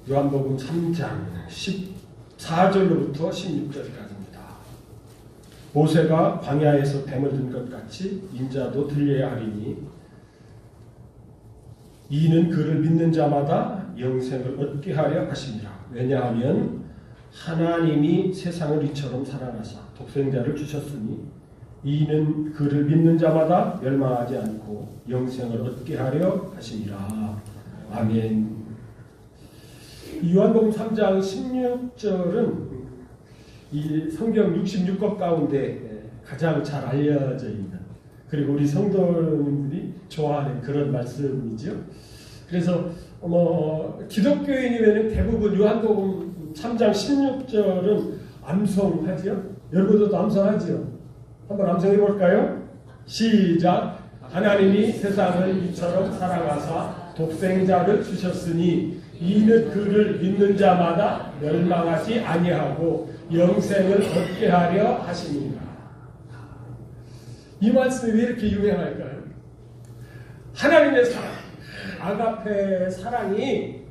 요한복음 3장 14절로부터 16절까지입니다. 모세가 광야에서 뱀을 든 것 같이 인자도 들려야 하리니 이는 그를 믿는 자마다 영생을 얻게 하려 하심이라. 왜냐하면 하나님이 세상을 이처럼 사랑하사 독생자를 주셨으니 이는 그를 믿는 자마다 멸망하지 않고 영생을 얻게 하려 하심이라. 아멘. 요한복음 3장 16절은 이 성경 66권 가운데 가장 잘 알려져 있는, 그리고 우리 성도님들이 좋아하는 그런 말씀이죠. 그래서 기독교인이면 대부분 요한복음 3장 16절은 암송하죠. 여러분들도 암송하죠. 한번 암송해 볼까요? 시작. 하나님이 세상을 이처럼 사랑하사 독생자를 주셨으니 이는 그를 믿는 자마다 멸망하지 아니하고 영생을 얻게 하려 하심이라. 이 말씀이 왜 이렇게 유명할까요? 하나님의 사랑, 아가페 사랑이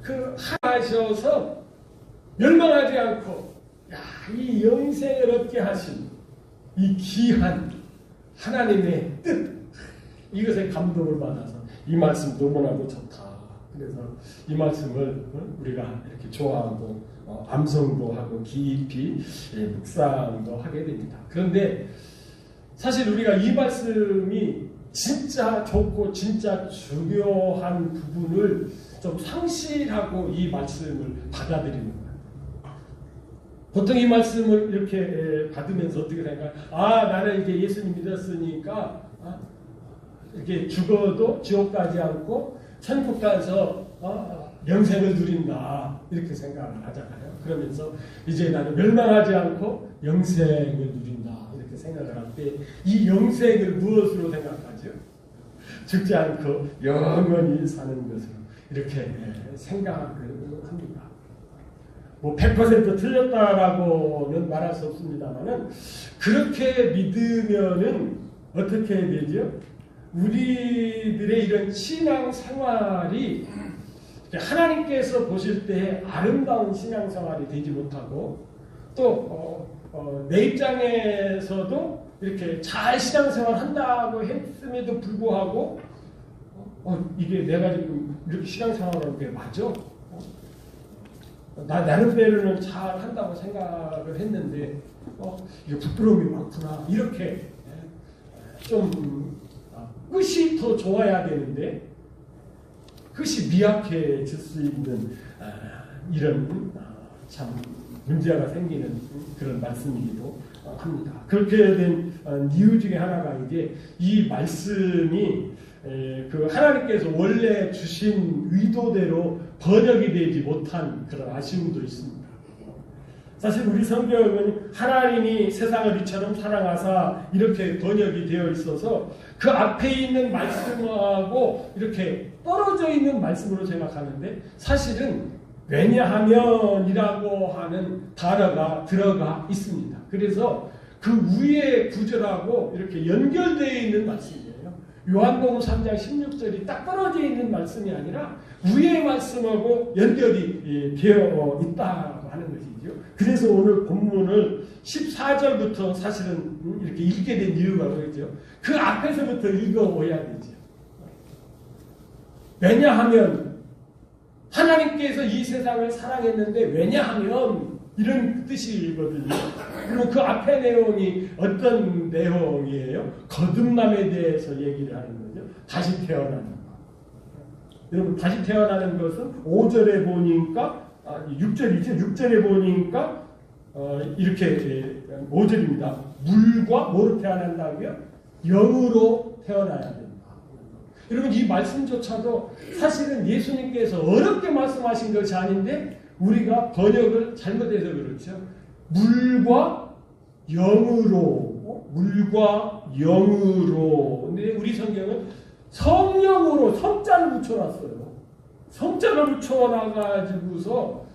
그 하셔서 멸망하지 않고 이 영생을 얻게 하신 이 귀한 하나님의 뜻, 이것에 감동을 받아서 이 말씀 너무나도 좋다. 그래서 이 말씀을 우리가 이렇게 좋아하고 암송도 하고 깊이 묵상도 하게 됩니다. 그런데 사실 우리가 이 말씀이 진짜 좋고 진짜 중요한 부분을 좀 상실하고 이 말씀을 받아들이는 거예요. 보통 이 말씀을 이렇게 받으면서 어떻게 생각해요? 나는 이제 예수님 믿었으니까 이렇게 죽어도 지옥 가지 않고 천국 가서 영생을 누린다, 이렇게 생각을 하잖아요. 그러면서 이제 나는 멸망하지 않고 영생을 누린다, 이렇게 생각을 할 때 이 영생을 무엇으로 생각하죠? 죽지 않고 영원히 사는 것으로 이렇게 생각을 합니다. 100% 틀렸다라고는 말할 수 없습니다만은 그렇게 믿으면은 어떻게 되죠? 우리들의 이런 신앙 생활이 하나님께서 보실 때 아름다운 신앙 생활이 되지 못하고 또 내 입장에서도 이렇게 잘 신앙 생활 한다고 했음에도 불구하고 이게 내가 지금 이렇게 신앙 생활하는 게 맞아? 나름대로는 잘 한다고 생각을 했는데 이게 부끄러움이 많구나, 이렇게 좀 끝이 더 좋아야 되는데 끝이 미약해질 수 있는 이런 참 문제가 생기는 그런 말씀이기도 합니다. 그렇게 된 이유 중에 하나가 이제 이 말씀이 그 하나님께서 원래 주신 의도대로 번역이 되지 못한 그런 아쉬움도 있습니다. 사실 우리 성경은 하나님이 세상을 이처럼 사랑하사 이렇게 번역이 되어 있어서 그 앞에 있는 말씀하고 이렇게 떨어져 있는 말씀으로 생각하는데 사실은 왜냐하면이라고 하는 단어가 들어가 있습니다. 그래서 그 위에 구절하고 이렇게 연결되어 있는 말씀이에요. 요한복음 3장 16절이 딱 떨어져 있는 말씀이 아니라 위의 말씀하고 연결이 되어 있다고 하는 것이죠. 그래서 오늘 본문을 14절부터 사실은 이렇게 읽게 된 이유가 뭐겠죠? 그 앞에서부터 읽어봐야 되죠. 왜냐하면 하나님께서 이 세상을 사랑했는데 왜냐하면 이런 뜻이거든요. 그리고 그 앞에 내용이 어떤 내용이에요? 거듭남에 대해서 얘기를 하는 거죠. 다시 태어나는 것. 여러분, 다시 태어나는 것은 5절에 보니까 6절이죠. 6절에 보니까 이렇게 5절입니다. 물과 뭐로 태어난다고요? 영으로 태어나야 된다. 여러분, 이 말씀조차도 사실은 예수님께서 어렵게 말씀하신 것이 아닌데 우리가 번역을 잘못해서 그렇죠. 물과 영으로, 물과 영으로. 근데 우리 성경은 성령으로 성자를 붙여놨어요. 성자를 붙여놔가지고서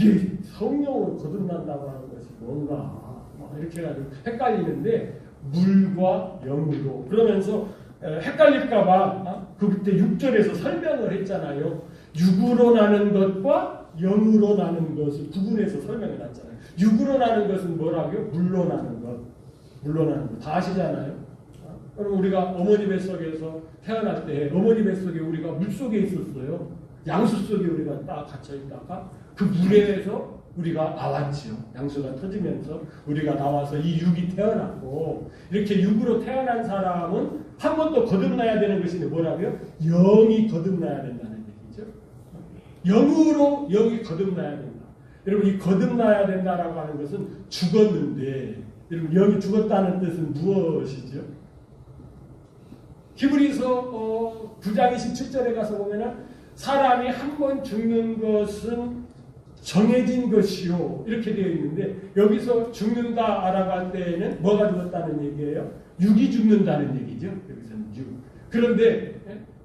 이게 성령으로 거듭난다고 하는 것이 뭔가 이렇게 해가지고 헷갈리는데 물과 영으로. 그러면서 헷갈릴까봐 그때 6절에서 설명을 했잖아요. 육으로 나는 것과 영으로 나는 것을 구분해서 설명해 놨잖아요. 육으로 나는 것은 뭐라고요? 물로 나는 것. 물로 나는 것. 다 아시잖아요. 그럼 우리가 어머니 뱃속에서 태어날 때 어머니 뱃속에 우리가 물속에 있었어요. 양수 속에 우리가 딱 갇혀 있다가 그 물에서 우리가 나왔지요. 양수가 터지면서 우리가 나와서 이 육이 태어났고, 이렇게 육으로 태어난 사람은 한 번 더 거듭나야 되는 것이 뭐라고요? 영이 거듭나야 된다는 얘기죠. 영으로 영이 거듭나야 된다. 여러분, 이 거듭나야 된다라고 하는 것은 죽었는데, 여러분, 영이 죽었다는 뜻은 무엇이죠? 히브리서 9장 27절에 가서 보면은 사람이 한 번 죽는 것은 정해진 것이요, 이렇게 되어 있는데, 여기서 죽는다라고 할 때에는 뭐가 죽었다는 얘기예요? 육이 죽는다는 얘기죠. 여기서는 육. 그런데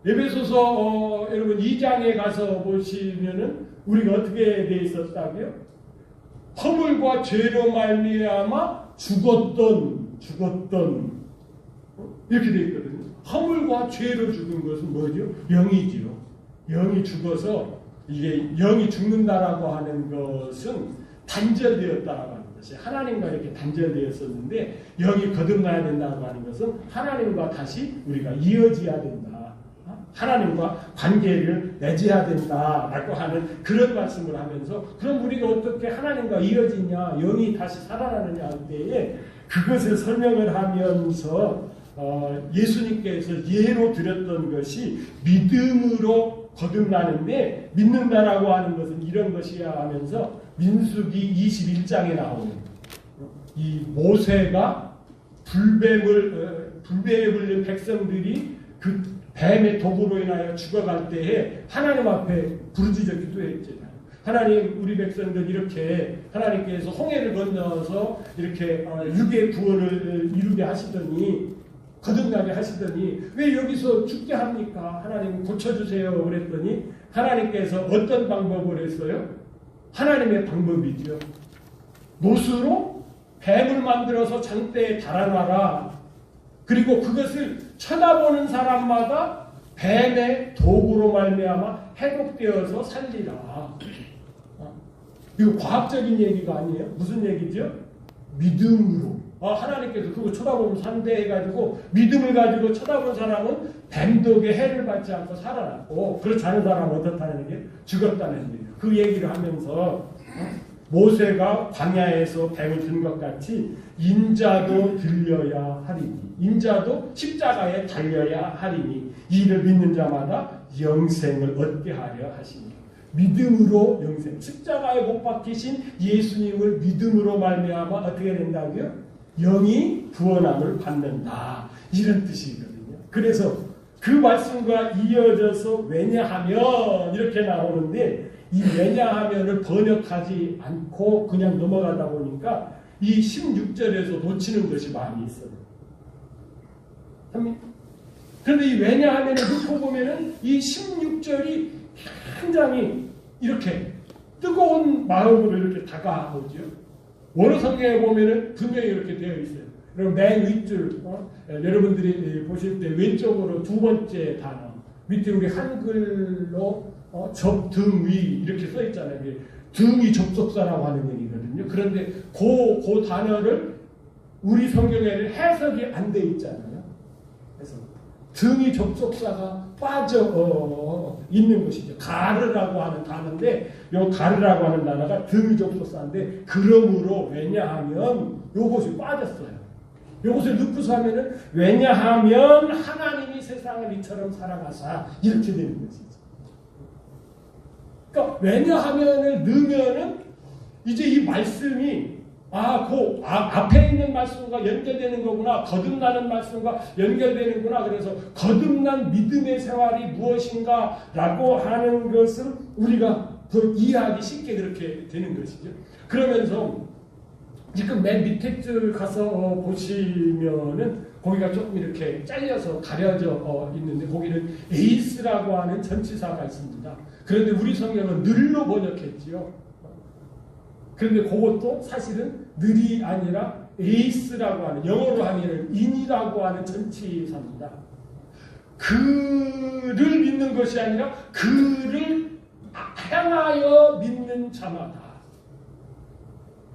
에베소서 여러분 2장에 가서 보시면은 우리가 어떻게 되어 있었다고요? 허물과 죄로 말미암아 죽었던 이렇게 되어 있거든요. 허물과 죄로 죽은 것은 뭐죠? 영이지요. 영이 죽어서, 이게 영이 죽는다라고 하는 것은 단절되었다라고 하는 것이, 하나님과 이렇게 단절되었었는데 영이 거듭나야 된다고 하는 것은 하나님과 다시 우리가 이어져야 된다. 하나님과 관계를 맺어야 된다라고 하는 그런 말씀을 하면서, 그럼 우리가 어떻게 하나님과 이어지냐, 영이 다시 살아나느냐 할 때에 그것을 설명을 하면서 예수님께서 예로 드렸던 것이 믿음으로 거듭나는데, 믿는다라고 하는 것은 이런 것이야 하면서 민수기 21장에 나오는 이 모세가 불배에 불린 백성들이 그 뱀의 독으로 인하여 죽어갈 때에 하나님 앞에 부르짖어 기도했잖아요. 하나님, 우리 백성들 이렇게 하나님께서 홍해를 건너서 이렇게 육의 구원을 이루게 하시더니, 거듭나게 하시더니 왜 여기서 죽게 합니까? 하나님 고쳐주세요 그랬더니 하나님께서 어떤 방법을 했어요? 하나님의 방법이죠. 못으로 뱀을 만들어서 장대에 달아놔라. 그리고 그것을 쳐다보는 사람마다 뱀의 도구로 말미암아 해독되어서 살리라. 이거 과학적인 얘기가 아니에요. 무슨 얘기죠? 믿음으로. 하나님께서 그거 쳐다보면 산대해가지고 믿음을 가지고 쳐다본 사람은 뱀독의 해를 받지 않고 살아났고, 그렇지 않은 사람은 어떻다는 얘기예요? 죽었다는 얘기예요. 그 얘기를 하면서 모세가 광야에서 뱀을 든 것 같이 인자도 들려야 하리니, 인자도 십자가에 달려야 하리니 이를 믿는 자마다 영생을 얻게 하려 하시니. 믿음으로 영생, 십자가에 못 박히신 예수님을 믿음으로 말미암아 어떻게 된다고요? 영이 구원함을 받는다, 이런 뜻이거든요. 그래서 그 말씀과 이어져서 왜냐하면 이렇게 나오는데, 이 왜냐하면을 번역하지 않고 그냥 넘어가다 보니까 이 16절에서 놓치는 것이 많이 있어요. 그런데 이 왜냐하면을 놓고 보면은 이 16절이 굉장히 이렇게 뜨거운 마음으로 이렇게 다가오죠. 원어 성경에 보면은 분명히 이렇게 되어 있어요. 그럼 맨 윗줄, 여러분들이 보실 때 왼쪽으로 두 번째 단어, 밑에 우리 한글로 등 위 이렇게 써 있잖아요. 등이 접속사라고 하는 얘기거든요. 그런데 그 단어를 우리 성경에는 해석이 안 돼 있잖아요. 그래서 등이 접속사가 빠져 있는 것이죠. 가르라고 하는 단어인데, 요 가르라고 하는 단어가 등이 접속사인데, 그러므로 왜냐하면 요것이 빠졌어요. 요것을 넣고서 하면은 왜냐하면 하나님이 세상을 이처럼 사랑하사, 이렇게 되는 것이죠. 그러니까 왜냐하면을 넣으면은 이제 이 말씀이 그 앞에 있는 말씀과 연결되는 거구나, 거듭나는 말씀과 연결되는구나. 그래서 거듭난 믿음의 생활이 무엇인가 라고 하는 것을 우리가 더 이해하기 쉽게 그렇게 되는 것이죠. 그러면서 지금 맨 밑에 줄 가서 보시면은 거기가 조금 이렇게 잘려서 가려져 있는데, 거기는 에이스라고 하는 전치사가 있습니다. 그런데 우리 성경은 늘로 번역했지요. 그런데 그것도 사실은 늘이 아니라 에이스라고 하는, 영어로 하면 인이라고 하는 전치사입니다. 그를 믿는 것이 아니라 그를 향하여 믿는 자마다.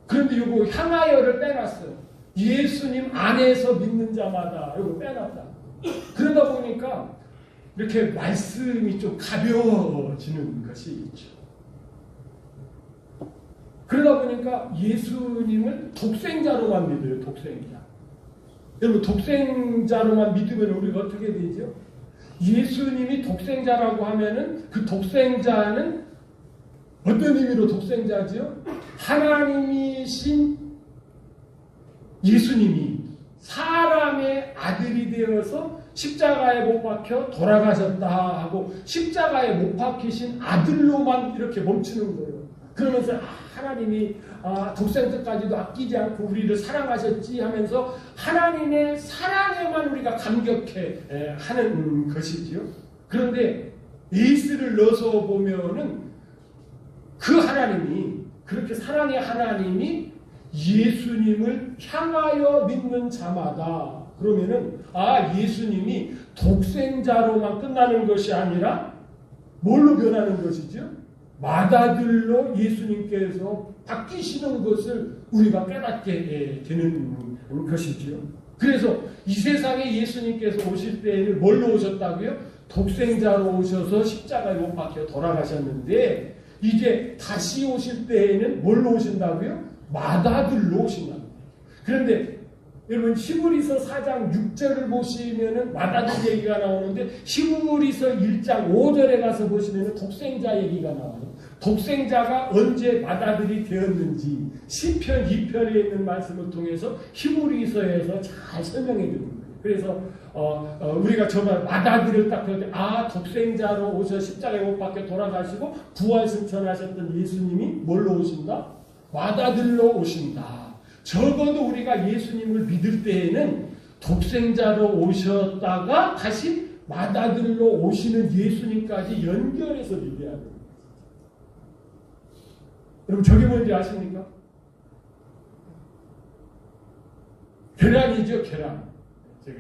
그런데 이거 향하여를 빼놨어요. 예수님 안에서 믿는 자마다 이거 빼놨다. 그러다 보니까 이렇게 말씀이 좀 가벼워지는 것이 있죠. 그러다 보니까 예수님을 독생자로만 믿어요. 독생자. 여러분 독생자로만 믿으면 우리가 어떻게 되죠? 예수님이 독생자라고 하면은 그 독생자는 어떤 의미로 독생자죠? 하나님이신 예수님이 사람의 아들이 되어서 십자가에 못 박혀 돌아가셨다 하고 십자가에 못 박히신 아들로만 이렇게 멈추는 거예요. 그러면서 하나님이 독생자까지도 아끼지 않고 우리를 사랑하셨지 하면서 하나님의 사랑에만 우리가 감격해 하는 것이지요. 그런데 예수를 넣어서 보면은 그 하나님이 그렇게 사랑의 하나님이 예수님을 향하여 믿는 자마다 그러면은 예수님이 독생자로만 끝나는 것이 아니라 뭘로 변하는 것이죠? 맏아들로 예수님께서 바뀌시는 것을 우리가 깨닫게 되는 것이지요. 그래서 이 세상에 예수님께서 오실 때에는 뭘로 오셨다고요? 독생자로 오셔서 십자가에 못 박혀 돌아가셨는데 이제 다시 오실 때에는 뭘로 오신다고요? 맏아들로 오신다고요. 그런데 여러분 히브리서 4장 6절을 보시면은 맏아들 얘기가 나오는데 히브리서 1장 5절에 가서 보시면은 독생자 얘기가 나와요. 독생자가 언제 맏아들이 되었는지 시편 2편에 있는 말씀을 통해서 히브리서에서 잘 설명해 주는 거예요. 그래서 우리가 정말 맏아들을 딱 볼 때 독생자로 오셔 십자가에 못 박혀 돌아가시고 부활 승천하셨던 예수님이 뭘로 오신다? 맏아들로 오신다. 적어도 우리가 예수님을 믿을 때에는 독생자로 오셨다가 다시 맏아들로 오시는 예수님까지 연결해서 믿어야 됩니다. 여러분 저게 뭔지 아십니까? 계란이죠, 계란. 제가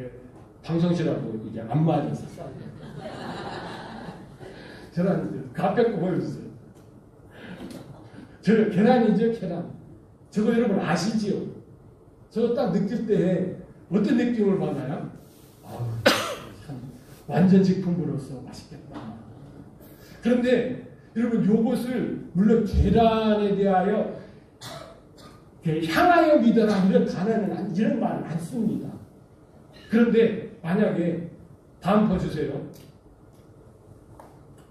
방송실하고 이게 안 맞아서 싸워요. 계란이죠. 앞에 거 보여주세요. 저 계란이죠, 계란. 저거 여러분 아시지요? 저거 딱 느낄 때 어떤 느낌을 받아요? 참 완전 식품으로서 맛있겠다. 그런데 여러분 요것을 물론 계란에 대하여 향하여 믿어라 이런 단어는 이런 말은 안 씁니다. 그런데 만약에 다음 거 주세요.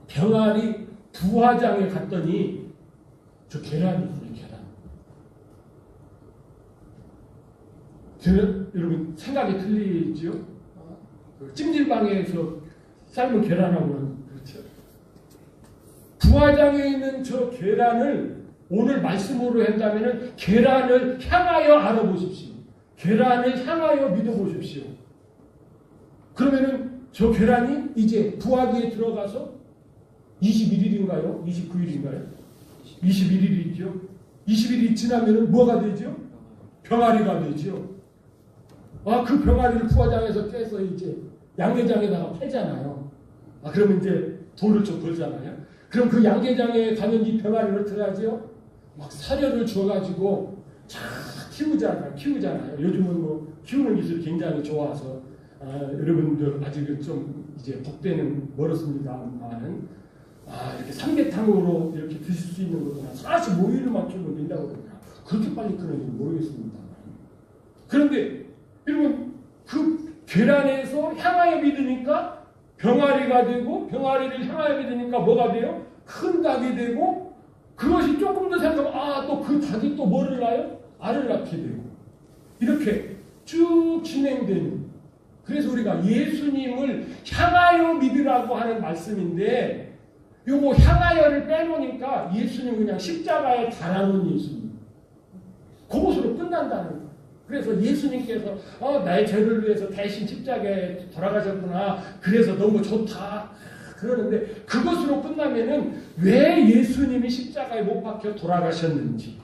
병아리 부화장에 갔더니 저 계란이 있어요. 계란. 여러분 생각이 틀리지요? 찜질방에서 삶은 계란하고는 그렇죠. 부화장에 있는 저 계란을 오늘 말씀으로 한다면 계란을 향하여 알아보십시오. 계란을 향하여 믿어보십시오. 그러면은 저 계란이 이제 부화기에 들어가서 21일인가요? 29일인가요? 21일이죠. 21일이 지나면은 뭐가 되죠? 병아리가 되죠. 그 병아리를 부화장에서 깨서 이제 양계장에다가 팔잖아요. 그러면 이제 돈을 좀 벌잖아요. 그럼 그 양계장에 가면 이 병아리를 어떻게 하죠? 막 사료를 줘가지고 잘 키우잖아요. 요즘은 뭐 키우는 기술이 굉장히 좋아서 여러분들 아직은 좀 이제 복대는 멀었습니다만은 이렇게 삼계탕으로 이렇게 드실 수 있는 거구나. 45일만 키우면 된다고 그러나 그렇게 빨리 크는지 모르겠습니다. 그런데 여러분 그 계란에서 향하여 믿으니까 병아리가 되고 병아리를 향하여 믿으니까 뭐가 돼요? 큰 닭이 되고 그것이 조금 더 생각하면 또 그 닭이 또 뭐를 낳아요? 알을 낳게 되고 이렇게 쭉 진행되는. 그래서 우리가 예수님을 향하여 믿으라고 하는 말씀인데 요거 향하여를 빼놓으니까 예수님 그냥 십자가에 달아놓은 예수님. 그것으로 끝난다는 거예요. 그래서 예수님께서 나의 죄를 위해서 대신 십자가에 돌아가셨구나. 그래서 너무 좋다. 그러는데 그것으로 끝나면은 왜 예수님이 십자가에 못 박혀 돌아가셨는지.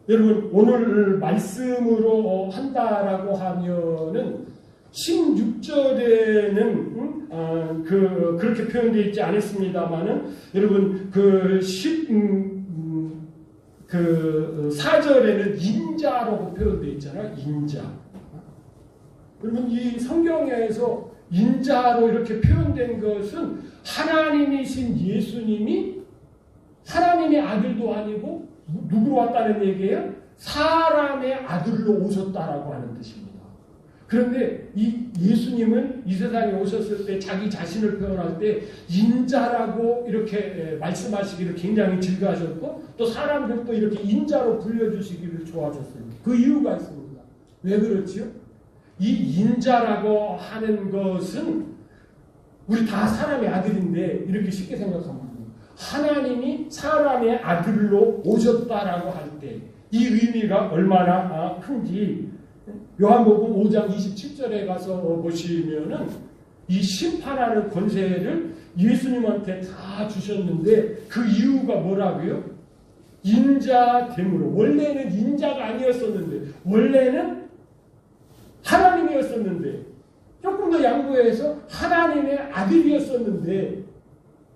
여러분 오늘 말씀으로 한다라고 하면은 16절에는 그렇게 표현되어 있지 않았습니다만은 여러분 그 4절에는 인자라고 표현되어 있잖아요. 인자. 여러분 이 성경에서 인자로 이렇게 표현된 것은 하나님이신 예수님이 하나님의 아들도 아니고 누구로 왔다는 얘기예요? 사람의 아들로 오셨다라고 하는 뜻입니다. 그런데 이 예수님은 이 세상에 오셨을 때 자기 자신을 표현할 때 인자라고 이렇게 말씀하시기를 굉장히 즐거워하셨고 또 사람들도 이렇게 인자로 불려주시기를 좋아하셨어요. 그 이유가 있습니다. 왜 그렇지요? 이 인자라고 하는 것은 우리 다 사람의 아들인데 이렇게 쉽게 생각하면 하나님이 사람의 아들로 오셨다라고 할 때 이 의미가 얼마나 큰지 요한복음 5장 27절에 가서 보시면은 이 심판하는 권세를 예수님한테 다 주셨는데 그 이유가 뭐라고요? 인자됨으로. 원래는 인자가 아니었었는데 원래는 하나님이었었는데 조금 더 양보해서 하나님의 아들이었었는데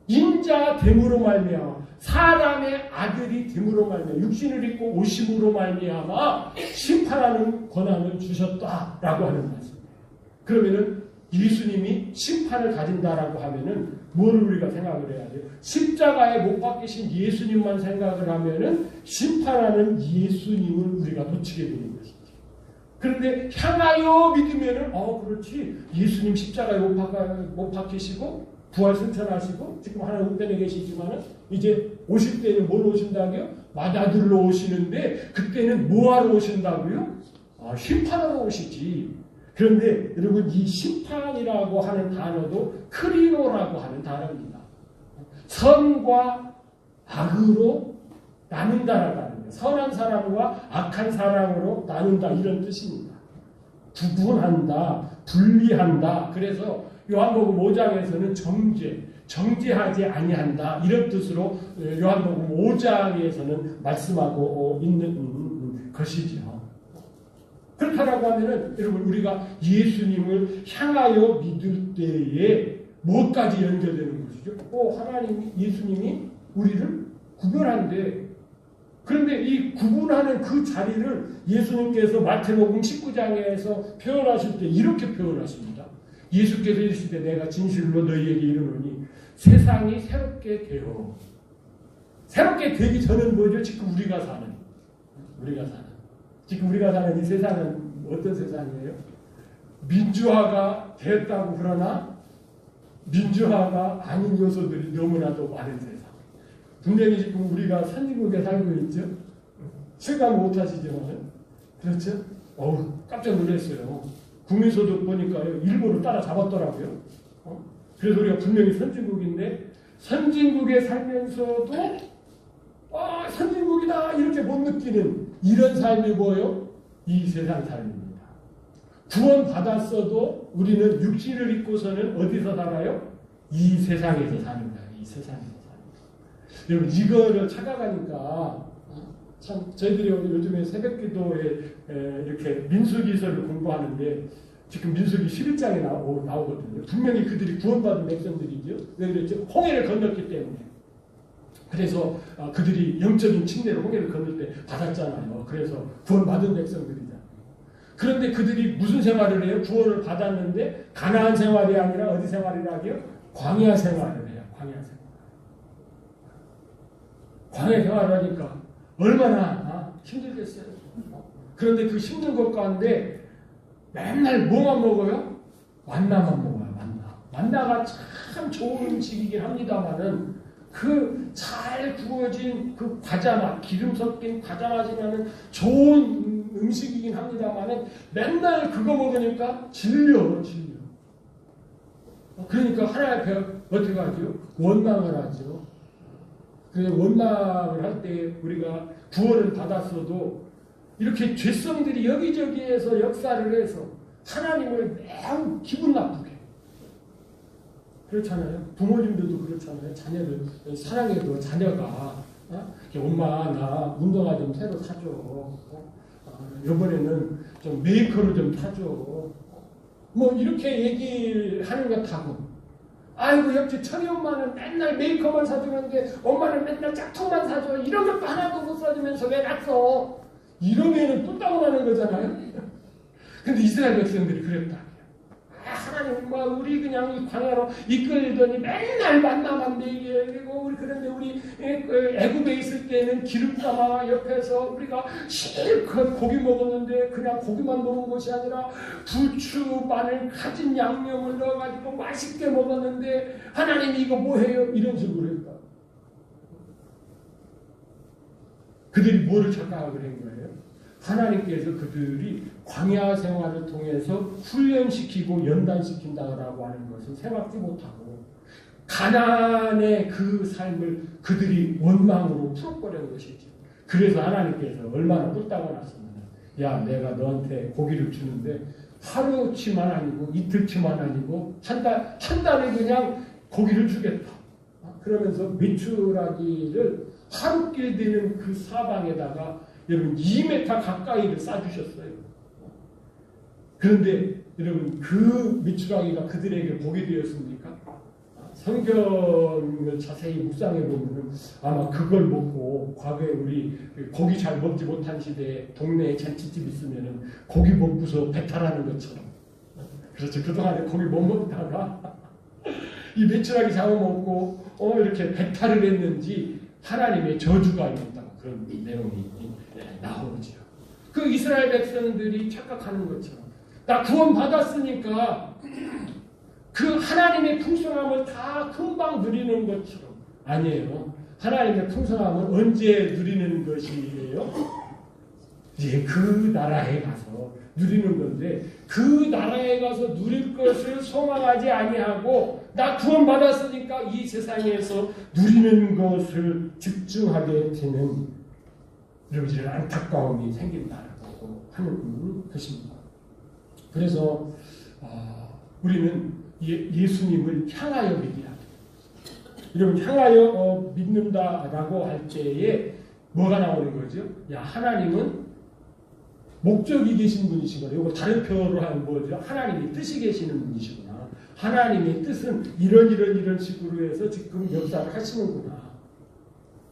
인자됨으로 말미암아 사람의 아들이 됨으로 말미암아 육신을 입고 오심으로 말미암아 심판하는 권한을 주셨다라고 하는 말씀이에요. 그러면은 예수님이 심판을 가진다라고 하면은 뭐를 우리가 생각을 해야 돼요? 십자가에 못 박히신 예수님만 생각을 하면은 심판하는 예수님을 우리가 놓치게 되는 것이죠. 그런데 향하여 믿으면은 그렇지 예수님 십자가에 못 박히시고 부활 승천하시고 지금 하나님 우편에 계시지만은 이제 오실 때는 뭘 오신다고요? 맏아들로 오시는데 그때는 뭐하러 오신다고요? 심판하러 오시지. 그런데 여러분 이 심판이라고 하는 단어도 크리노라고 하는 단어입니다. 선과 악으로 나눈다라고 하는 거예요. 선한 사람과 악한 사람으로 나눈다 이런 뜻입니다. 구분한다, 분리한다. 그래서 요한복음 5장에서는 정죄하지 아니한다 이런 뜻으로 요한복음 5장에서는 말씀하고 있는 것이죠. 그렇다라고 하면은 여러분 우리가 예수님을 향하여 믿을 때에 뭐까지 연결되는 것이죠? 하나님이 예수님이 우리를 구별한데 그런데 이 구분하는 그 자리를 예수님께서 마태복음 19장에서 표현하실 때 이렇게 표현하십니다. 예수께서 이르실 때 내가 진실로 너희에게 이르노니 세상이 새롭게 되어 새롭게 되기 전은 뭐죠? 지금 우리가 사는 지금 우리가 사는 이 세상은 어떤 세상이에요? 민주화가 됐다고 그러나 민주화가 아닌 요소들이 너무나도 많은 세상. 분명히 지금 우리가 선진국에 살고 있죠. 실감 못하시지만 그렇죠? 깜짝 놀랐어요. 국민소득 보니까요 일본을 따라잡았더라고요. 그래서 우리가 분명히 선진국인데 선진국에 살면서도 선진국이다 이렇게 못 느끼는 이런 삶이 뭐예요? 이 세상 삶입니다. 구원 받았어도 우리는 육신을 입고서는 어디서 살아요? 이 세상에서 사는 거예요. 이 세상에서 사는 거예요. 여러분 이거를 찾아가니까 참 저희들이 요즘에 새벽기도에 이렇게 민수기서를 공부하는데 지금 민수기 11장에 나오거든요. 분명히 그들이 구원받은 백성들이죠. 왜 그랬죠? 홍해를 건넜기 때문에. 그래서 그들이 영적인 침례를 홍해를 건널 때 받았잖아요. 그래서 구원받은 백성들이잖아요. 그런데 그들이 무슨 생활을 해요? 구원을 받았는데 가나안 생활이 아니라 어디 생활이라고요? 광야 생활을 해요. 광야 생활. 광야 생활을 하니까 얼마나 힘들겠어요. 그런데 그 힘든 것 가운데 맨날 뭐만 먹어요? 만나만 먹어요. 만나가 참 좋은 음식이긴 합니다만은 그 잘 구워진 그 과자 맛, 기름 섞인 과자 맛이 나는 좋은 음식이긴 합니다만은 맨날 그거 먹으니까 질려. 그러니까 하나의 배 어떻게 하죠? 원망을 하죠. 그 원망을 할 때 우리가 구원을 받았어도 이렇게 죄성들이 여기저기에서 역사를 해서 하나님을 매우 기분 나쁘게 그렇잖아요. 부모님들도 그렇잖아요. 자녀를 사랑해도 자녀가 엄마 나 운동화 좀 새로 사줘. 이번에는 좀 메이커를 좀 사줘. 뭐 이렇게 얘기하는 것하고 아이고 옆집 천희 엄마는 맨날 메이크업만 사주는데 엄마는 맨날 짝퉁만 사줘. 이런 것도 하나도 못 사주면서 왜 낳았어? 이러면은 또 따고나는 거잖아요. 근데 이스라엘 백성들이 그랬다. 하나님, 우리 그냥 광야로 이끌더니 맨날 만나만 먹이고, 우리 그런데 우리 애굽에 있을 때는 기름감아 옆에서 우리가 실컷 고기 먹었는데 그냥 고기만 먹은 것이 아니라 부추, 마늘, 가진 양념을 넣어가지고 맛있게 먹었는데 하나님이 이거 뭐해요? 이런 식으로 했다. 그들이 뭐를 착각하고 그런 거예요? 하나님께서 그들이 광야 생활을 통해서 훈련시키고 연단시킨다라고 하는 것을 생각지 못하고 가나안의 그 삶을 그들이 원망으로 풀어버리는 것이죠. 그래서 하나님께서 얼마나 뿔따고 났으면 야 내가 너한테 고기를 주는데 하루치만 아니고 이틀치만 아니고 한 달에 그냥 고기를 주겠다. 그러면서 메추라기를 하루길 되는 그 사방에다가 여러분 2m 가까이를 쏴주셨어요. 그런데 여러분 그 메추라기가 그들에게 복이 되었습니까? 성경을 자세히 묵상해 보면 아마 그걸 먹고 과거에 우리 고기 잘 먹지 못한 시대에 동네에 잔치집 있으면 고기 먹고서 배탈하는 것처럼 그렇죠. 그동안에 고기 못 먹다가 이 메추라기 잡아먹고 이렇게 배탈을 했는지 하나님의 저주가 있다고 그런 내용이 나오죠. 그 이스라엘 백성들이 착각하는 것처럼 나 구원 받았으니까 그 하나님의 풍성함을 다 금방 누리는 것처럼 아니에요. 하나님의 풍성함은 언제 누리는 것이에요? 이제 그 나라에 가서 누리는 건데 그 나라에 가서 누릴 것을 소망하지 아니하고 나 구원 받았으니까 이 세상에서 누리는 것을 집중하게 되는 이런 안타까움이 생긴다라고 하는 것입니다. 그래서 우리는 예수님을 향하여 믿어야 돼요. 여러분 향하여 믿는다라고 할 때에 뭐가 나오는 거죠? 야 하나님은 목적이 계신 분이시구나. 이거 다른 표현으로 하면 뭐죠? 하나님이 뜻이 계시는 분이시구나. 하나님의 뜻은 이런 식으로 해서 지금 역사를 하시는구나.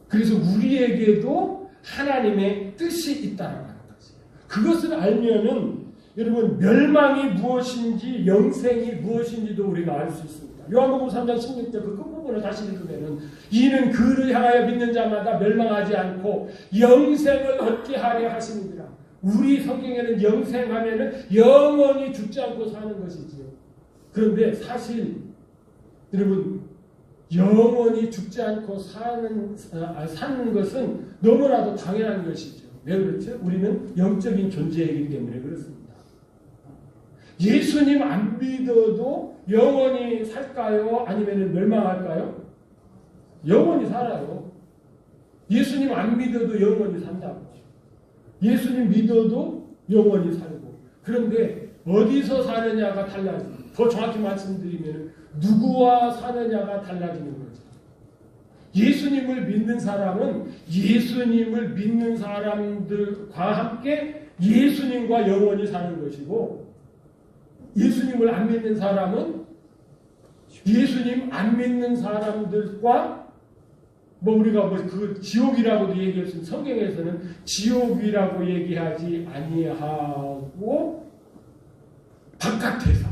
그래서 우리에게도 하나님의 뜻이 있다는 거죠. 그것을 알면은 여러분 멸망이 무엇인지 영생이 무엇인지도 우리가 알 수 있습니다. 요한복음 3장 16절 그 끝부분을 다시 읽으면은 이는 그를 향하여 믿는 자마다 멸망하지 않고 영생을 얻게 하려 하십니다. 우리 성경에는 영생하면은 영원히 죽지 않고 사는 것이지요. 그런데 사실 여러분 영원히 죽지 않고 사는 것은 너무나도 당연한 것이죠. 왜 그렇죠? 우리는 영적인 존재이기 때문에 그렇습니다. 예수님 안 믿어도 영원히 살까요? 아니면 멸망할까요? 영원히 살아요. 예수님 안 믿어도 영원히 산다고. 예수님 믿어도 영원히 살고. 그런데 어디서 사느냐가 달라집니다. 더 정확히 말씀드리면 누구와 사느냐가 달라지는 거죠. 예수님을 믿는 사람은 예수님을 믿는 사람들과 함께 예수님과 영원히 사는 것이고 예수님을 안 믿는 사람은 예수님 안 믿는 사람들과 우리가 그 지옥이라고도 얘기했으면 성경에서는 지옥이라고 얘기하지 아니하고 바깥에서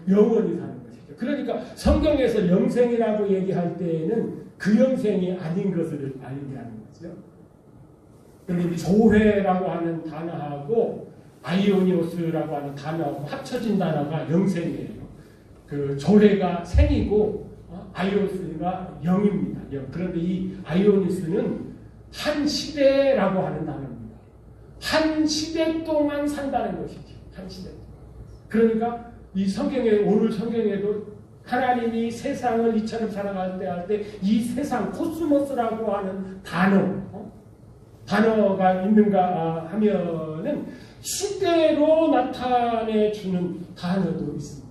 영원히 사는 것이죠. 그러니까 성경에서 영생이라고 얘기할 때에는 그 영생이 아닌 것을 얘기하는 거죠. 그런데 조회라고 하는 단어하고 아이오니오스라고 하는 단어하고 합쳐진 단어가 영생이에요. 그 조회가 생이고 아이오니스가 영입니다. 영. 그런데 이 아이오니스는 한 시대라고 하는 단어입니다. 한 시대 동안 산다는 것이죠. 한 시대. 그러니까 이 성경에 오늘 성경에도 하나님이 세상을 이처럼 사랑할 때 할 때 이 세상 코스모스라고 하는 단어가 있는가 하면은 시대로 나타내 주는 단어도 있습니다.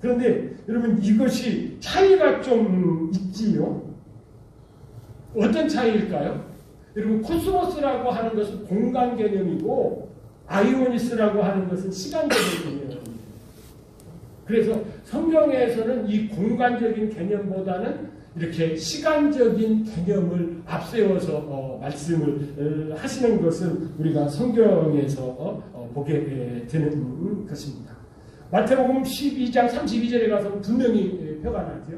그런데 여러분 이것이 차이가 좀 있지요. 어떤 차이일까요? 여러분 코스모스라고 하는 것은 공간 개념이고 아이오니스라고 하는 것은 시간적인 개념입니다. 그래서 성경에서는 이 공간적인 개념보다는 이렇게 시간적인 개념을 앞세워서 말씀을 하시는 것을 우리가 성경에서 보게 되는 것입니다. 마태복음 12장 32절에 가서 분명히 표가 나죠.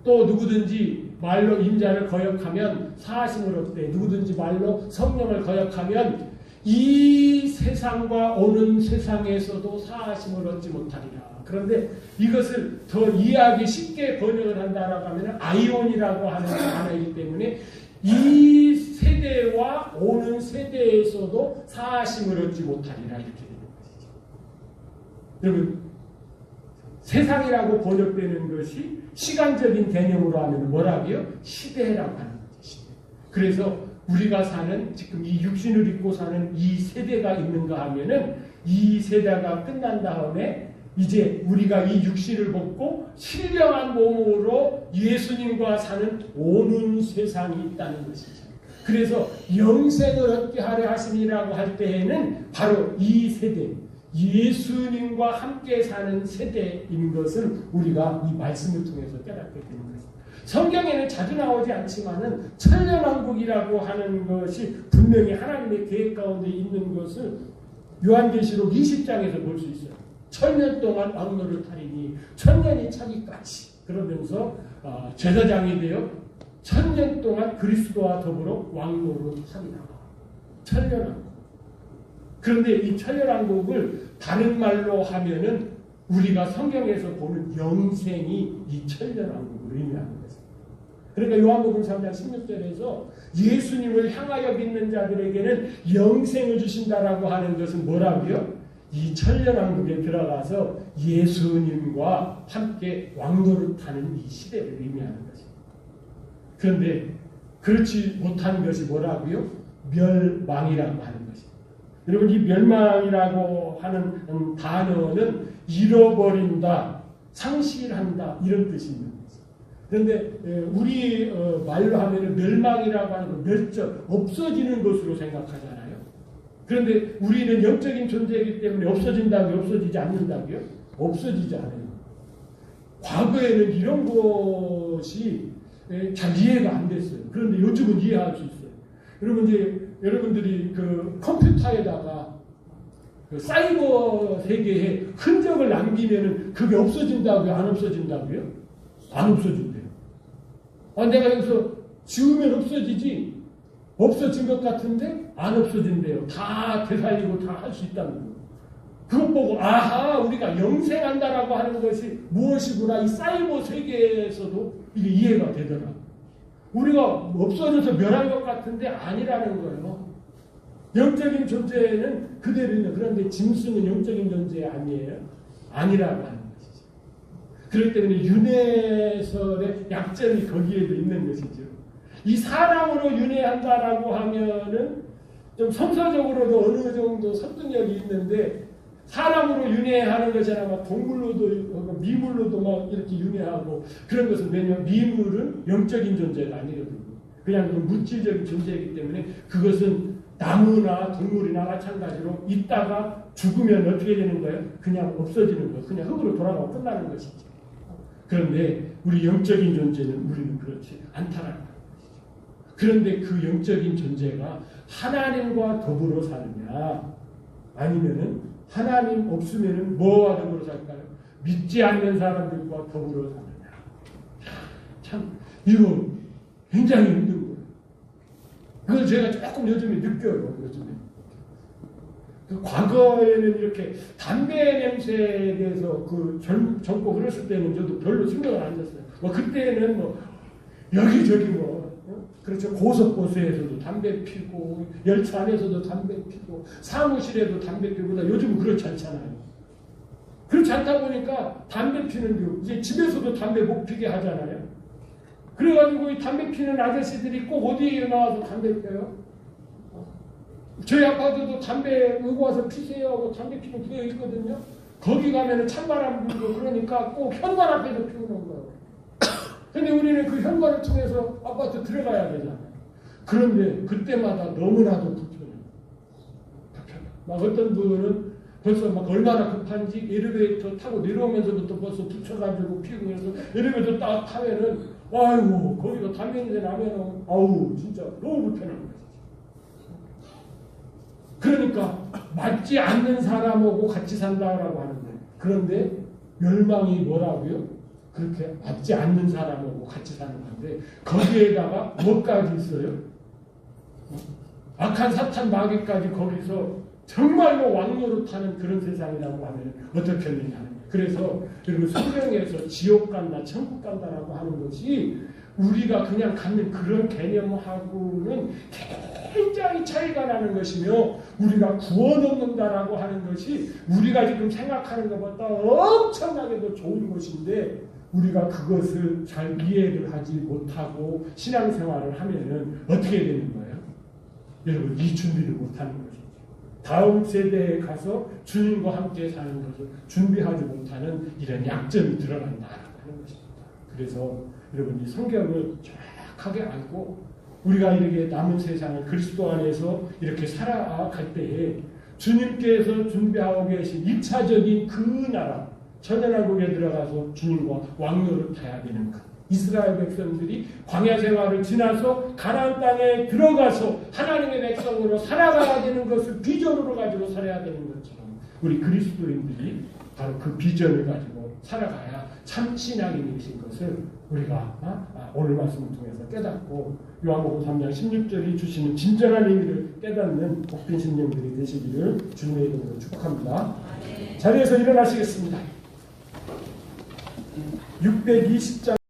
또 누구든지 말로 인자를 거역하면 사하심을 얻되 누구든지 말로 성령을 거역하면 이 세상과 오는 세상에서도 사하심을 얻지 못하리라. 그런데 이것을 더 이해하기 쉽게 번역을 한다라고 하면 아이온이라고 하는 단어이기 때문에 이 세대와 오는 세대에서도 사하심을 얻지 못하리라 이렇게 되는 것이죠. 여러분 세상이라고 번역되는 것이 시간적인 개념으로 하면 뭐라고요? 시대라고 하는 거죠. 시대. 그래서 우리가 사는 지금 이 육신을 입고 사는 이 세대가 있는가 하면은 이 세대가 끝난 다음에 이제 우리가 이 육신을 벗고 신령한 몸으로 예수님과 사는 오는 세상이 있다는 것이죠. 그래서 영생을 얻게 하려 하심이라고 할 때에는 바로 이 세대, 예수님과 함께 사는 세대인 것을 우리가 이 말씀을 통해서 깨닫게 되는 것입니다. 성경에는 자주 나오지 않지만은 천년왕국이라고 하는 것이 분명히 하나님의 계획 가운데 있는 것을 요한계시록 20장에서 볼 수 있어요. 1000년 동안 왕노를 타리니 1000년이 차기까지 그러면서 제사장이 되어 1000년 동안 그리스도와 더불어 왕노를 타리라. 천년왕국. 그런데 이 천년왕국을 다른 말로 하면은 우리가 성경에서 보는 영생이 이 천년왕국을 의미하는 것입니다. 그러니까 요한복음 3장 16절에서 예수님을 향하여 믿는 자들에게는 영생을 주신다라고 하는 것은 뭐라고요? 이 천년왕국에 들어가서 예수님과 함께 왕노를 타는 이 시대를 의미하는 것입니다. 그런데 그렇지 못한 것이 뭐라고요? 멸망이라고 하는 것입니다. 여러분 이 멸망이라고 하는 단어는 잃어버린다, 상실한다 이런 뜻이 있는 거죠. 그런데 우리 말로 하면 멸망이라고 하는 건 멸절, 없어지는 것으로 생각하잖아요. 그런데 우리는 영적인 존재이기 때문에 없어진다고요? 없어지지 않는다고요? 없어지지 않아요. 과거에는 이런 것이 잘 이해가 안 됐어요. 그런데 요즘은 이해할 수 있어요. 여러분 이제 여러분들이 그 컴퓨터에다가 그 사이버 세계에 흔적을 남기면은 그게 없어진다고요? 안 없어진다고요? 안 없어진대요. 내가 여기서 지우면 없어지지 없어진 것 같은데 안 없어진대요. 다 되살리고 다 할 수 있다는 거예요. 그것 보고 아하 우리가 영생한다라고 하는 것이 무엇이구나 이 사이버 세계에서도 이게 이해가 되더라고요. 우리가 없어져서 멸한 것 같은데 아니라는 거예요. 영적인 존재는 그대로 있는 그런데 짐승은 영적인 존재 아니에요. 아니라고 하는 것이죠. 그렇기 때문에 윤회설의 약점이 거기에도 있는 것이죠. 이 사람으로 윤회한다라고 하면은 좀 성서적으로도 어느 정도 설득력이 있는데 사람으로 윤회하는 것이나 막 동물로도 미물로도 막 이렇게 윤회하고 그런 것은 왜냐하면 미물은 영적인 존재가 아니거든요. 그냥 물질적인 존재이기 때문에 그것은 나무나 동물이나 마찬가지로 있다가 죽으면 어떻게 되는 거예요? 그냥 없어지는 거예요. 그냥 흙으로 돌아가고 끝나는 것이죠. 그런데 우리 영적인 존재는 우리는 그렇지 않다라는 거예요. 그런데 그 영적인 존재가 하나님과 더불어 사느냐 아니면은 하나님 없으면은 뭐와 더불어 살까요? 믿지 않는 사람들과 더불어 사느냐. 참 이거 굉장히 힘든 거예요. 그걸 제가 조금 요즘에 느껴요. 요즘에. 그 과거에는 이렇게 담배 냄새에 대해서 젊고 그랬을 때는 저도 별로 신경을 안 썼어요. 그때는 여기저기 그렇죠. 고속버스에서도 담배 피고 열차 안에서도 담배 피고 사무실에도 담배 피고 요즘은 그렇지 않잖아요. 그렇지 않다 보니까 담배 피는 이제 집에서도 담배 못 피게 하잖아요. 그래가지고 이 담배 피는 아저씨들이 꼭 어디에 나와서 담배 펴요? 저희 아파트도 담배 의고 와서 피세요 하고 담배 피는 구역이 있거든요. 거기 가면은 찬바람 불고 그러니까 꼭 현관 앞에서 피우는 거예요. 근데 우리는 그 현관을 통해서 아파트 들어가야 되잖아요. 그런데 그때마다 너무나도 불편해요. 막 어떤 분은 벌써 막 얼마나 급한지 엘리베이터 타고 내려오면서부터 벌써 붙여가지고 피고 해서 엘리베이터 딱 타면은 아이고 거기서 담배 냄새 나면은 아우 진짜 너무 불편한 거지. 그러니까 맞지 않는 사람하고 같이 산다라고 하는데 그런데 멸망이 뭐라고요? 그렇게 맞지 않는 사람하고 같이 사는 건데 거기에다가 뭐까지 있어요? 악한 사탄 마귀까지 거기서 정말로 왕노릇하는 그런 세상이라고 하면 어떻겠느냐. 그래서 여러분 성경에서 지옥 간다, 천국 간다라고 하는 것이 우리가 그냥 갖는 그런 개념하고는 굉장히 차이가 나는 것이며 우리가 구원 얻는다라고 하는 것이 우리가 지금 생각하는 것보다 엄청나게 더 좋은 것인데 우리가 그것을 잘 이해를 하지 못하고 신앙생활을 하면은 어떻게 되는 거예요? 여러분 이 준비를 못하는 거죠. 다음 세대에 가서 주님과 함께 사는 것을 준비하지 못하는 이런 약점이 드러난다는 것입니다. 그래서 여러분 이 성경을 정확하게 알고 우리가 이렇게 남은 세상을 그리스도 안에서 이렇게 살아갈 때에 주님께서 준비하고 계신 1차적인 그 나라 천연왕국에 들어가서 주님과 왕노를 타야 되는 것. 이스라엘 백성들이 광야 생활을 지나서 가나안 땅에 들어가서 하나님의 백성으로 살아가야 되는 것을 비전으로 가지고 살아야 되는 것처럼 우리 그리스도인들이 바로 그 비전을 가지고 살아가야 참 신앙인이신 것을 우리가 오늘 말씀을 통해서 깨닫고 요한복음 3장 16절이 주시는 진정한 의미를 깨닫는 복된 신령들이 되시기를 주님의 이름으로 축복합니다. 자리에서 일어나시겠습니다. 620장